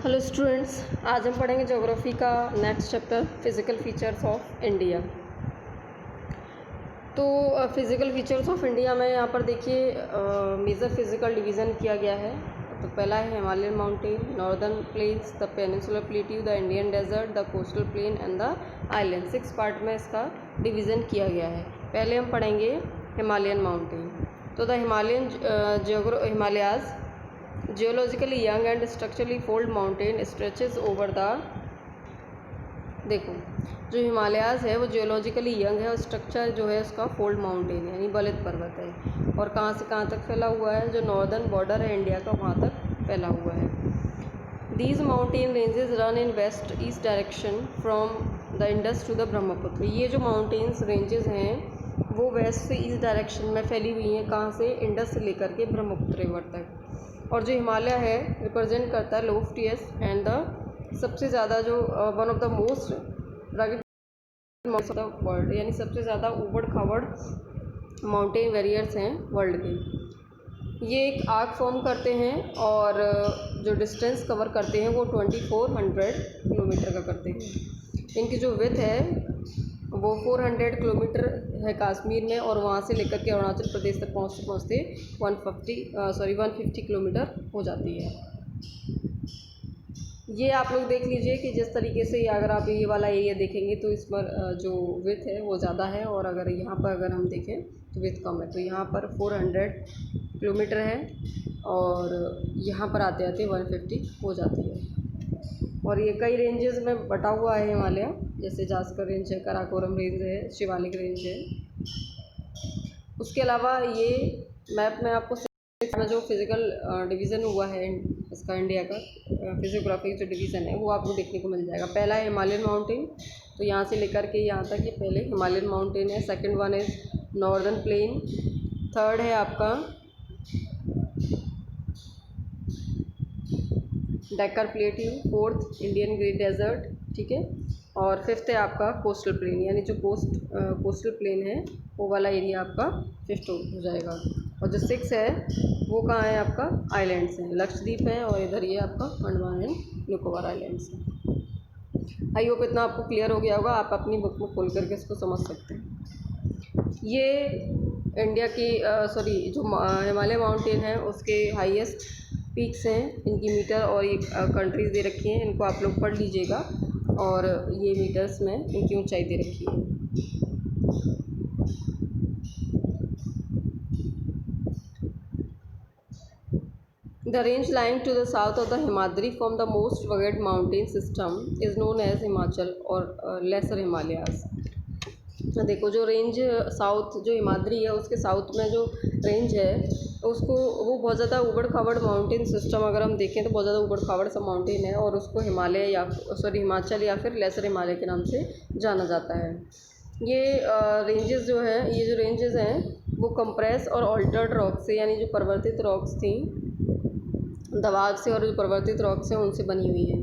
Hello students, आज हम पढ़ेंगे ज्योग्राफी का next chapter physical features of India. तो फिज़िकल फीचर्स ऑफ इंडिया में यहाँ पर देखिए मेजर फिज़िकल डिवीज़न किया गया है। तो पहला है Himalayan mountain, northern plains, the peninsular plateau, the Indian desert, the coastal plain and the island. 6 part में इसका डिवीज़न किया गया है। पहले हम पढ़ेंगे हिमालयन माउंटेन। तो the Himalayas geologically young and structurally fold mountain stretches over the, देखो जो हिमालयाज़ है वो जियोलॉजिकली यंग है और स्ट्रक्चर जो है उसका फोल्ड माउंटेन यानी बलित पर्वत है। और कहाँ से कहाँ तक फैला हुआ है, जो नॉर्दर्न बॉर्डर है इंडिया का वहाँ तक फैला हुआ है। These mountain ranges run in west east direction from the Indus to the Brahmaputra. ये जो माउंटेन्स रेंजेस हैं वो वेस्ट से ईस्ट डायरेक्शन में फैली हुई हैं। कहाँ से? इंडस से लेकर के ब्रह्मपुत्र रिवर तक। और जो हिमालय है रिप्रेजेंट करता है लोफ्टीएस्ट एंड द सबसे ज़्यादा जो one of the most rugged of the world, यानी सबसे ज़्यादा ऊबड़ खाबड़ माउंटेन वेरियर्स हैं वर्ल्ड के। ये एक आर्क फॉर्म करते हैं और जो डिस्टेंस कवर करते हैं वो 2400 किलोमीटर का करते हैं। इनकी जो विड्थ है वो 400 किलोमीटर है कश्मीर में, और वहाँ से लेकर के अरुणाचल प्रदेश तक पहुँचते 150 किलोमीटर हो जाती है। ये आप लोग देख लीजिए कि जिस तरीके से अगर आप ये वाला एरिया देखेंगे तो इस पर जो विड्थ है वो ज़्यादा है, और अगर यहाँ पर अगर हम देखें तो विड्थ कम है। तो यहाँ पर 400 किलोमीटर है और यहाँ पर आते आते 150 हो जाती है। और ये कई रेंजेस में बटा हुआ है हिमालय, जैसे जास्कर रेंज है, कराकोरम रेंज है, शिवालिक रेंज है। उसके अलावा ये मैप में आपको जो फिज़िकल डिवीज़न हुआ है इसका इंडिया का फिजियोग्राफी जो डिवीज़न है वो आपको देखने को मिल जाएगा। पहला है हिमालयन माउंटेन, तो यहाँ से लेकर के यहाँ तक ये पहले हिमालयन माउंटेन है। Second one is northern plain. Third है आपका Deccan plateau. Fourth Indian great desert, ठीक है। और फिफ्थ है आपका कोस्टल प्लेन, यानी जो कोस्टल प्लेन है वो वाला एरिया आपका फिफ्थ हो जाएगा। और जो सिक्स है वो कहाँ है आपका? आइलैंड्स हैं, लक्षद्वीप है और इधर ये आपका अंडमान एंड निकोबार आइलैंड्स हैं। आई होप इतना आपको क्लियर हो गया होगा, आप अपनी बुक में खोल करके इसको समझ सकते हैं। ये इंडिया की जो हिमालय माउंटेन है उसके हाईएस्ट पीक्स हैं, इनकी मीटर और ये कंट्रीज़ दे रखी हैं, इनको आप लोग पढ़ लीजिएगा। और ये मीटर्स में इनकी ऊंचाई दे रखी है। The range lying to the south of the Himadri from the most rugged mountain system is known as Himachal or Lesser Himalayas। देखो जो रेंज साउथ जो हिमाद्री है उसके साउथ में जो रेंज है उसको वो बहुत ज़्यादा ऊबड़ खाबड़ माउंटेन सिस्टम, अगर हम देखें तो बहुत ज़्यादा ऊबड़ खाबड़ सा माउंटेन है, और उसको हिमालय या हिमाचल या फिर लेसर हिमालय के नाम से जाना जाता है। ये रेंजेस जो है, ये जो रेंजेस हैं वो कंप्रेस और ऑल्टर्ड रॉक से, यानी जो परिवर्तित रॉक्स थी दबाव से और जो परिवर्तित रॉक्स हैं उनसे बनी हुई है।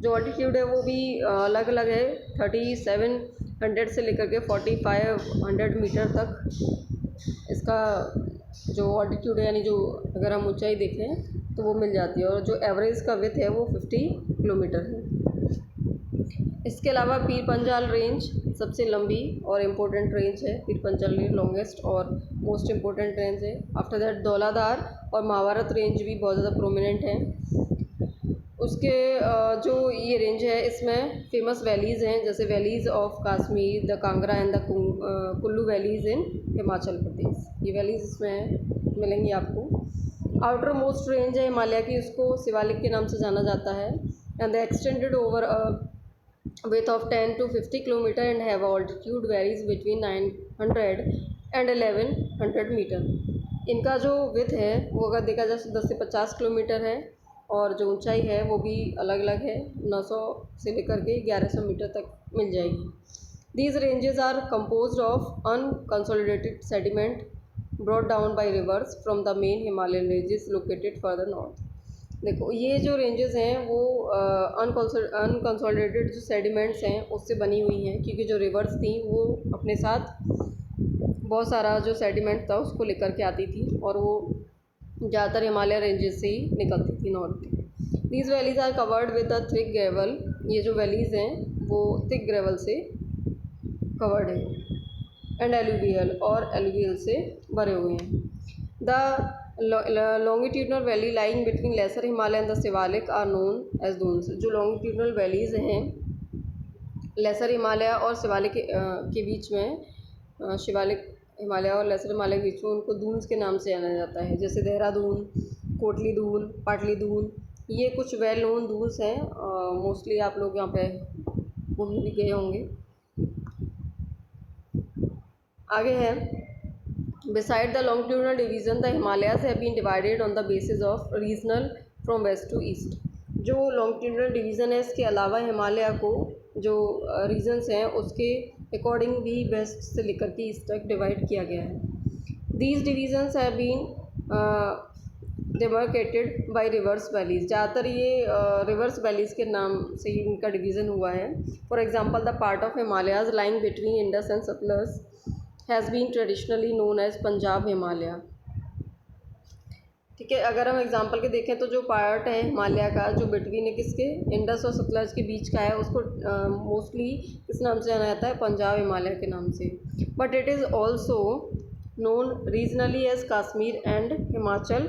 जो ऑल्टीट्यूड है वो भी अलग अलग है, 3700 से लेकर के 4500 मीटर तक इसका जो ऑल्टीट्यूड है, यानी जो अगर हम ऊंचाई देखें तो वो मिल जाती है। और जो एवरेज का विड्थ है वो 50 किलोमीटर है। इसके अलावा पीर पंजाल रेंज सबसे लंबी और इम्पोर्टेंट रेंज है। पीर पंजाल रेंज लॉन्गेस्ट और मोस्ट इम्पोर्टेंट रेंज है। आफ्टर दैट धौलाधार और महाभारत रेंज भी बहुत ज़्यादा प्रोमिनेंट है। उसके जो ये रेंज है इसमें फेमस वैलीज़ हैं, जैसे valleys of Kashmir, the Kangra and the Kullu valleys in Himachal Pradesh. ये वैलीज़ इसमें मिलेंगी आपको। आउटर मोस्ट रेंज है हिमालय की, उसको शिवालिक के नाम से जाना जाता है। And the extended over width of 10 to 50 kilometer and have altitude varies between 900 and 1100 metre. इनका जो विड्थ है वो अगर देखा जाए 10 से 50 किलोमीटर है, और जो ऊंचाई है वो भी अलग अलग है, 900 से लेकर के 1100 मीटर तक मिल जाएगी। These ranges are composed of unconsolidated sediment brought down by rivers from the main Himalayan ranges located further north। देखो ये जो रेंजेस हैं वो अनकंसोलिडेटेड जो सेडिमेंट्स हैं उससे बनी हुई हैं, क्योंकि जो रिवर्स थी वो अपने साथ बहुत सारा जो सेडिमेंट था उसको लेकर के आती थी, और वो ज़्यादातर हिमालय रेंजेस से ही निकलती थी north. These valleys are covered with the thick gravel, ये जो वैलीज हैं वो थिक ग्रेवल से कवर्ड है, एंड एलुवियल और एलुवियल से भरे हुए हैं। The longitudinal valley lying between lesser Himalaya and the Shivalik are known as Duns. जो लॉन्गिट्यूडनल वैलीज हैं लेसर हिमालय और शिवालिक के बीच में, शिवालिक हिमालय और लेसर हिमालय के बीच में, उनको दून्स के नाम से जाना जाता है, जैसे देहरादून, कोटली दून, पाटली दून, ये कुछ वेल नोन दून्स हैं। मोस्टली आप लोग यहाँ पे घूमने भी गए होंगे। आगे है, beside the longitudinal division the Himalayas have been divided on the basis of regional from west to east. जो लॉन्गिट्यूडनल डिवीज़न है इसके अलावा हिमालय को जो रीजन्स हैं उसके अकॉर्डिंग भी वेस्ट से लेकर के ईस्ट तक डिवाइड किया गया है। These divisions have been demarcated by rivers valleys. ज़्यादातर ये रिवर्स वैलीज के नाम से ही इनका डिवीज़न हुआ है। For example the part of Himalayas lying between Indus and Sutlej has been traditionally known as Punjab Himalaya. ठीक है, अगर हम एग्जांपल के देखें तो जो पार्ट है हिमालय का जो बिटवीन है किसके, इंडस और सतलज के बीच का है, उसको मोस्टली किस नाम से जाना जाता है, पंजाब हिमालय के नाम से। But it is also known regionally as Kashmir and Himachal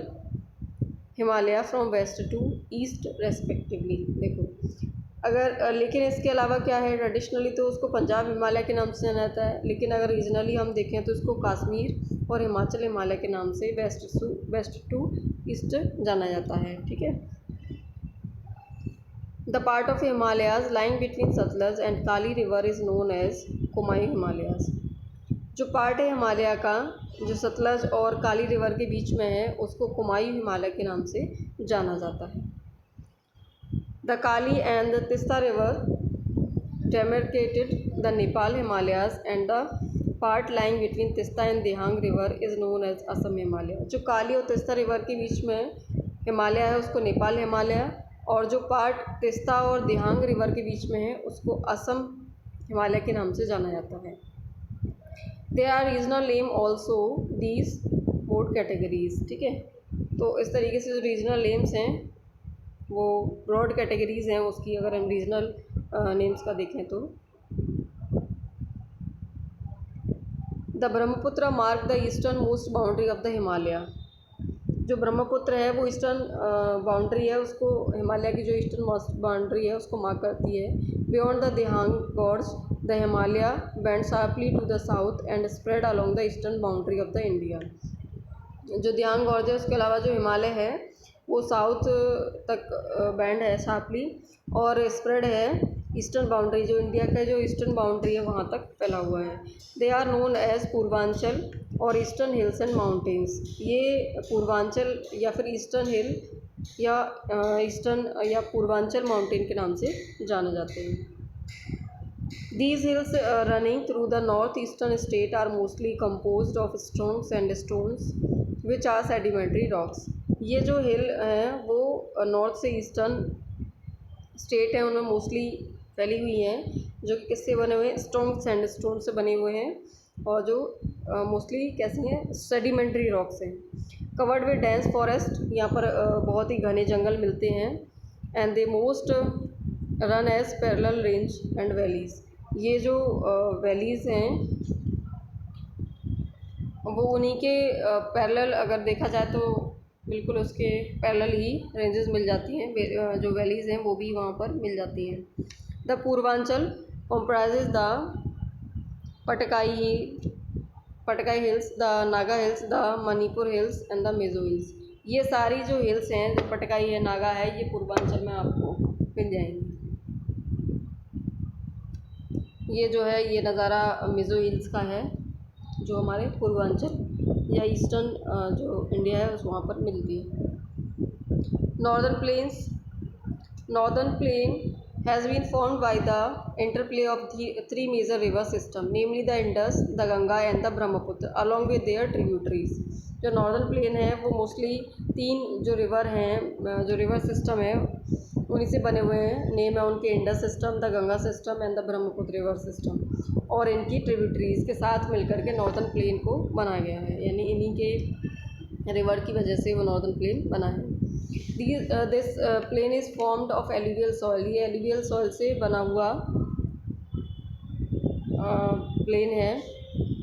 Himalaya from west to east respectively. देखो अगर लेकिन इसके अलावा क्या है, ट्रेडिशनली तो उसको पंजाब हिमालय के नाम से जाना जाता है, लेकिन अगर रीजनली हम देखें तो इसको कश्मीर और हिमाचल हिमालय के नाम से वेस्ट टू ईस्ट जाना जाता है। ठीक है, the part of Himalayas lying between Sutlej and Kali river is known as Kumaon Himalayas. जो पार्ट है हिमालय का जो सतलज और काली रिवर के बीच में है उसको कुमाई हिमालय के नाम से जाना जाता है। The Kali and the Tista river demarcated the Nepal Himalayas, and the part lying between Tista and Dihang river is known as Assam Himalaya। जो काली और तिस्ता रिवर के बीच में हिमालय है उसको नेपाल हिमालय, और जो पार्ट तिस्ता और दिहांग रिवर के बीच में है उसको असम हिमालय के नाम से जाना जाता है। There are regional name also these broad categories। ठीक है, तो इस तरीके से जो रीजनल नेम्स हैं वो ब्रॉड कैटेगरीज़ हैं उसकी, अगर हम रीजनल नेम्स का देखें तो। The Brahmaputra mark the eastern most boundary of the Himalaya. जो ब्रह्मपुत्र है वो ईस्टर्न बाउंड्री है, उसको हिमालय की जो ईस्टर्न मोस्ट बाउंड्री है उसको मार्क करती है। Beyond the Dihang gorge the Himalaya bend sharply to the south and spread along the eastern boundary of the India. जो दिहांग गॉर्ज है उसके अलावा जो हिमालय है वो साउथ तक बैंड है शार्पली और स्प्रेड है ईस्टर्न बाउंड्री, जो इंडिया का जो ईस्टर्न बाउंड्री है वहाँ तक फैला हुआ है। They are known as Purvanchal और ईस्टर्न हिल्स एंड माउंटेन्स। ये पूर्वांचल या फिर ईस्टर्न हिल या ईस्टर्न या पूर्वांचल माउंटेन के नाम से जाने जाते हैं। These hills running through the northeastern state are mostly composed of strong sandstones which are sedimentary rocks। ये जो हिल हैं वो नॉर्थ से ईस्टर्न स्टेट है उनमें मोस्टली फैली हुई हैं, जो कि किससे बने हुए हैं, स्ट्रॉन्ग सैंडस्टोन से बने हुए हैं, और जो मोस्टली कैसी हैं, सेडिमेंट्री रॉक्स हैं। कवर्ड विद डेंस फॉरेस्ट, यहाँ पर बहुत ही घने जंगल मिलते हैं। And they most run as parallel range and valleys. ये जो वैलीज़ हैं वो उन्हीं के पैरेलल अगर देखा जाए तो बिल्कुल उसके पैरेलल ही रेंजेस मिल जाती हैं, जो वैलीज़ हैं वो भी वहाँ पर मिल जाती हैं। The Purvanchal comprises the Patkai hills, the Naga hills, the Manipur hills and the Mizo hills. ये सारी जो हिल्स हैं, जो पटकाई है, नागा है, ये पूर्वांचल में आपको मिल जाएंगी। ये जो है ये नज़ारा मिज़ो हिल्स का है जो हमारे पूर्वांचल या ईस्टर्न जो इंडिया है उस वहाँ पर मिलती है। Northern plain has been formed by the interplay of three major river system, namely the Indus, the Ganga and the Brahmaputra along with their tributaries. जो नॉर्दर्न प्लेन है वो मोस्टली तीन जो रिवर हैं, जो रिवर सिस्टम है उन्हीं से बने हुए हैं। नेम है उनके Indus system, the Ganga system and the Brahmaputra river system, और इनकी ट्रिब्यूटरीज के साथ मिलकर के नॉर्दर्न प्लेन को बनाया गया है, यानी इन्हीं के रिवर की वजह से वो नॉर्दर्न प्लेन बना है। This plain is formed of alluvial soil, ये एलुवियल सॉइल से बना हुआ प्लेन है.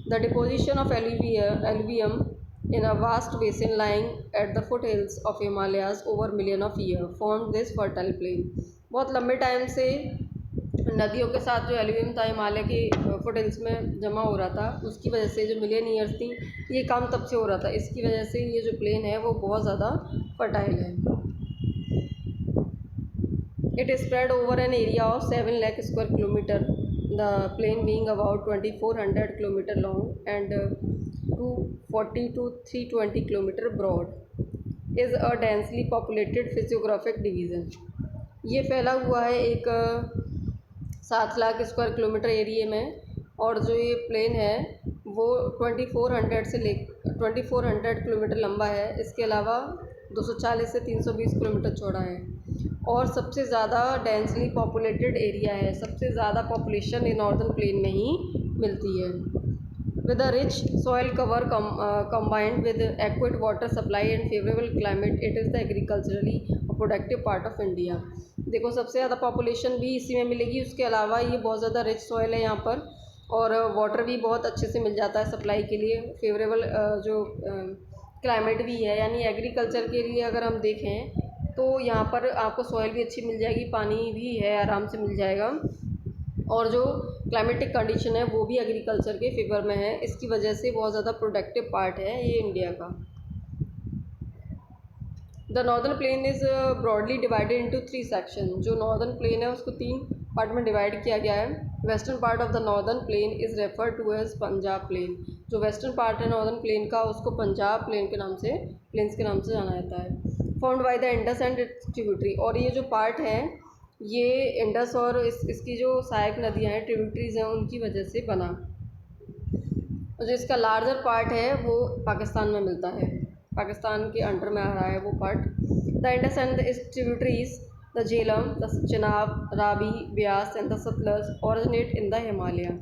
The deposition of alluvium in a vast basin lying at the foot hills of Himalayas over million of year form this fertile plain. बहुत लंबे time से नदियों के साथ जो एलुवियम था हिमालय की फुट हिल्स में जमा हो रहा था, उसकी वजह से जो मिलियन ईयर्स थी ये काम तब से हो रहा था. इसकी वजह से ये जो प्लेन है वो बहुत ज़्यादा फर्टाइल है. It is spread over an area of 7 lakh square kilometre. The plain being about 2400 kilometre long and 240 to 320 kilometre broad is a densely populated physiographic division. ये फैला हुआ है एक 7 लाख स्क्वायर किलोमीटर एरिया में, और जो ये प्लेन है वो 2400 किलोमीटर लंबा है. इसके अलावा 240 से 320 किलोमीटर चौड़ा है और सबसे ज़्यादा डेंसली पॉपुलेटेड एरिया है. सबसे ज़्यादा पॉपुलेशन ये नॉर्दर्न प्लेन में ही मिलती है. With a rich soil cover combined with adequate water supply and favorable climate, it is the agriculturally productive part of India. देखो सबसे ज़्यादा पॉपुलेशन भी इसी में मिलेगी. उसके अलावा ये बहुत ज़्यादा रिच सॉइल है यहाँ पर, और वाटर भी बहुत अच्छे से मिल जाता है सप्लाई के लिए. फेवरेबल जो क्लाइमेट भी है, यानी एग्रीकल्चर के लिए अगर हम देखें तो यहाँ पर आपको सॉइल भी अच्छी मिल जाएगी, पानी भी है आराम से मिल जाएगा, और जो क्लाइमेटिक कंडीशन है वो भी एग्रीकल्चर के फेवर में है. इसकी वजह से बहुत ज़्यादा प्रोडक्टिव पार्ट है ये इंडिया का. The northern plain is broadly divided into 3 section. जो नॉर्दर्न प्लेन है उसको 3 पार्ट में डिवाइड किया गया है. Western part of the northern plain is refer to as Punjab plain. जो वेस्टर्न पार्ट है नॉर्दर्न प्लेन का उसको पंजाब प्लेन के नाम से जाना जाता है. Formed by the Indus and it's tributary. और ये जो पार्ट है ये इंडस और इसकी जो सहायक नदियाँ हैं, ट्रिब्यूटरीज हैं, उनकी वजह से बना. और जो इसका लार्जर पार्ट है वो पाकिस्तान में मिलता है, पाकिस्तान के अंडर में आ रहा है वो part. The Indus and the tributaries the Jhelum, the Chenab, Ravi, Beas and the Sutlej originate in the Himalaya.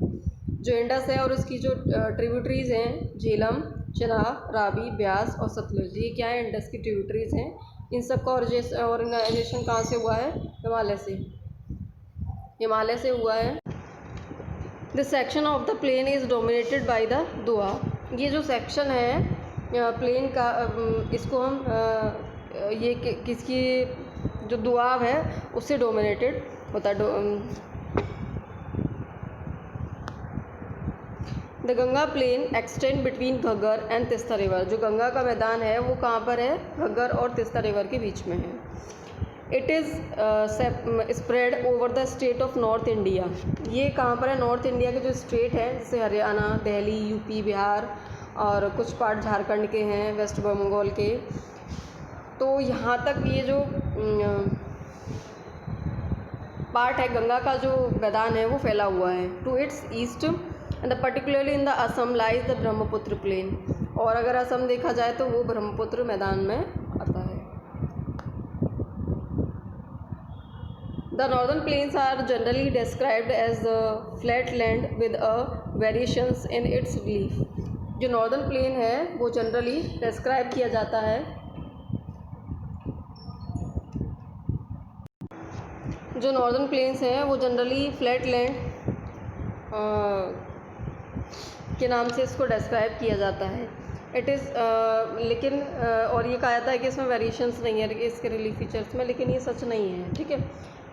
जो इंडस है और इसकी जो ट्रिब्यूटरीज हैं झेलम, चेनाब, रावी, ब्यास और सतलज, ये क्या है इंडस की ट्रिब्यूटरीज हैं. इन सब का ऑर्गेनाइजेशन कहाँ से हुआ है? हिमालय से हुआ है. This section of the plain is dominated by the doab. ये जो सेक्शन है प्लेन का, इसको हम ये किसकी जो दुआब है उससे डोमिनेटेड होता है. The Ganga plain extend between Ghaggar and Teesta river. जो गंगा का मैदान है वो कहाँ पर है? घग्गर और तिस्ता रिवर के बीच में है. It is spread over the state of north India. ये कहाँ पर है? नॉर्थ इंडिया के जो स्टेट हैं जैसे हरियाणा, दिल्ली, यूपी, बिहार और कुछ पार्ट झारखंड के हैं, वेस्ट बंगाल के. तो यहाँ तक ये जो पार्ट है गंगा का जो मैदान है वो फैला हुआ है. To its east and particularly in the Assam lies the Brahmaputra plain. और अगर असम देखा जाए तो वो ब्रह्मपुत्र मैदान में आता है. The northern plains are generally described as flat land with a variations in its relief. जो नॉर्दर्न प्लेन है वो जनरली डिस्क्राइब किया जाता है जो नॉर्दर्न प्लेन्स हैं वो जनरली फ्लैट लैंड के नाम से इसको डिस्क्राइब किया जाता है. इट इज़ लेकिन और ये कहा जाता है कि इसमें वेरिएशंस नहीं है इसके रिलीफ फीचर्स में, लेकिन ये सच नहीं है. ठीक है.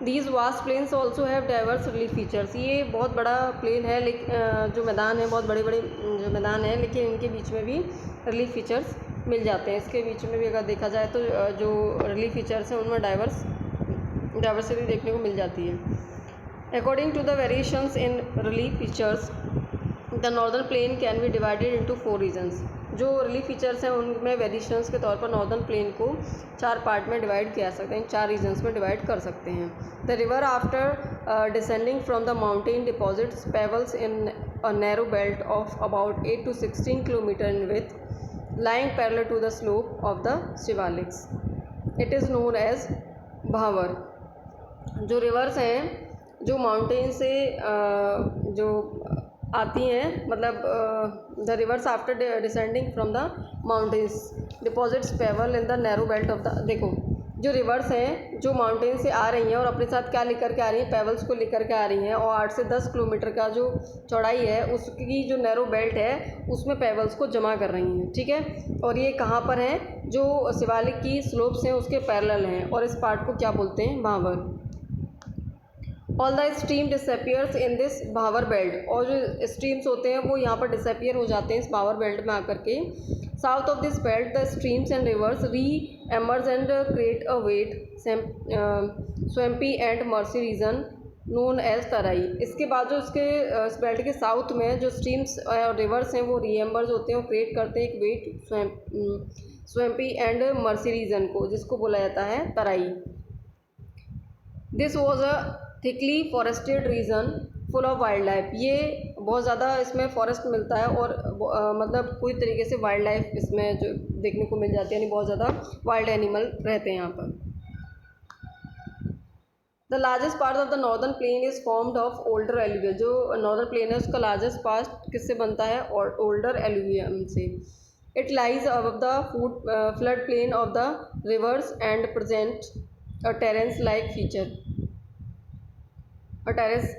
These vast plains also have diverse relief features. ये बहुत बड़ा प्लेन है, लेकिन जो मैदान है बहुत बड़े बड़े जो मैदान है, लेकिन इनके बीच में भी रिलीफ फीचर्स मिल जाते हैं. इसके बीच में भी अगर देखा जाए तो जो रिलीफ फीचर्स हैं उनमें डाइवर्सिटी देखने को मिल जाती है. According to the variations in relief features the northern plain can be divided into 4 regions. जो रिलीफ फीचर्स हैं उनमें वेरिएशंस के तौर पर नॉर्दर्न प्लेन को 4 पार्ट में डिवाइड किया सकते हैं, 4 रीजन्स में डिवाइड कर सकते हैं. The river after descending from the mountain deposits pebbles in a narrow belt of about 8 to 16 kilometre in with lying parallel to the slope of the Shivaliks. It is known as bhabar. जो reverse हैं जो mountain से जो आती हैं, मतलब the reverse after descending from the mountains deposits payable in the narrow belt of the. देखो जो रिवर्स हैं जो माउंटेन से आ रही हैं और अपने साथ क्या लेकर के आ रही हैं, पेबल्स को लेकर के आ रही हैं, और 8 से 10 किलोमीटर का जो चौड़ाई है उसकी जो नैरो बेल्ट है उसमें पेबल्स को जमा कर रही हैं, ठीक है। और ये कहाँ पर हैं, जो शिवालिक की स्लोप्स हैं उसके पैरेलल हैं, और इस पार्ट को क्या बोलते हैं, भावर। All the stream disappears in this भावर बेल्ट, और जो स्ट्रीम्स होते हैं वो यहाँ पर डिसअपियर हो जाते हैं इस भावर बेल्ट में आकर के। South of this belt the streams and rivers re emerge and create a wet swampy and marshy region known as Terai. इसके बाद जो इसके इस बेल्ट के साउथ में जो स्ट्रीम्स और रिवर्स हैं वो री एमर्ज होते हैं और क्रिएट करते हैं एक wet swampy and marshy region को, जिसको बोला जाता है Terai. This was a thickly forested region full of wildlife, ये बहुत ज़्यादा इसमें फॉरेस्ट मिलता है और मतलब पूरी तरीके से वाइल्ड लाइफ इसमें जो देखने को मिल जाती है, यानी बहुत ज़्यादा वाइल्ड एनिमल रहते हैं यहाँ पर। The largest part of the northern plain is formed of older alluvia, जो नॉर्दर्न प्लेन है उसका लार्जेस्ट पार्ट किससे बनता है, और ओल्डर एलुवियम से। It lies above the flood plain of the rivers and present a terrace like feature, a terrace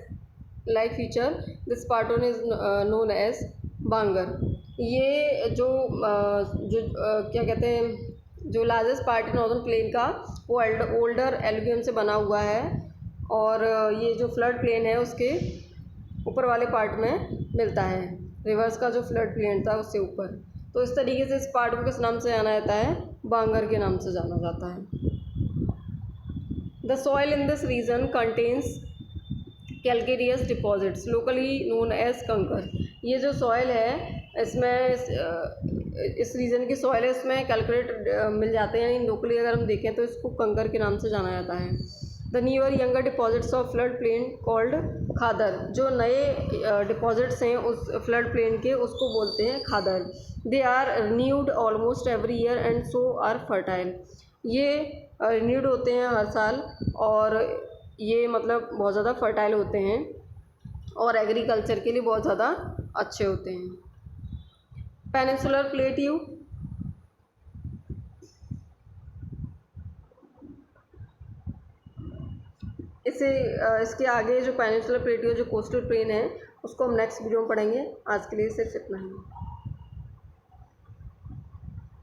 like feature. This part one is known as बांगर। ये जो क्या कहते हैं, जो लार्जेस्ट पार्ट है नॉर्दर्न प्लेन का वो ओल्डर एलुवियम से बना हुआ है, और ये जो फ्लड प्लेन है उसके ऊपर वाले पार्ट में मिलता है, रिवर्स का जो फ्लड प्लेन था उससे ऊपर। तो इस तरीके से इस पार्ट को किस नाम से जाना जाता है, बांगर के नाम से जाना जाता है। The soil in this region contains calcareous deposits locally known as kankar. ये जो सॉइल है इसमें इस रीजन की सॉइल है, इसमें कैलकुलेट मिल जाते हैं, यानी लोकली अगर हम देखें तो इसको कंकर के नाम से जाना जाता है। The newer younger deposits of flood plain called khadar, जो नए डिपॉजिट्स हैं उस फ्लड प्लेन के उसको बोलते हैं खादर। They are renewed almost every year and so are fertile, ये रिन्यूड होते हैं हर साल और ये मतलब बहुत ज़्यादा फर्टाइल होते हैं और एग्रीकल्चर के लिए बहुत ज़्यादा अच्छे होते हैं। पेनिनसुलर प्लेट्यू, इसके आगे जो पेनिनसुलर प्लेट्यू जो कोस्टल प्लेन है उसको हम नेक्स्ट वीडियो में पढ़ेंगे। आज के लिए सिर्फ इतना ही।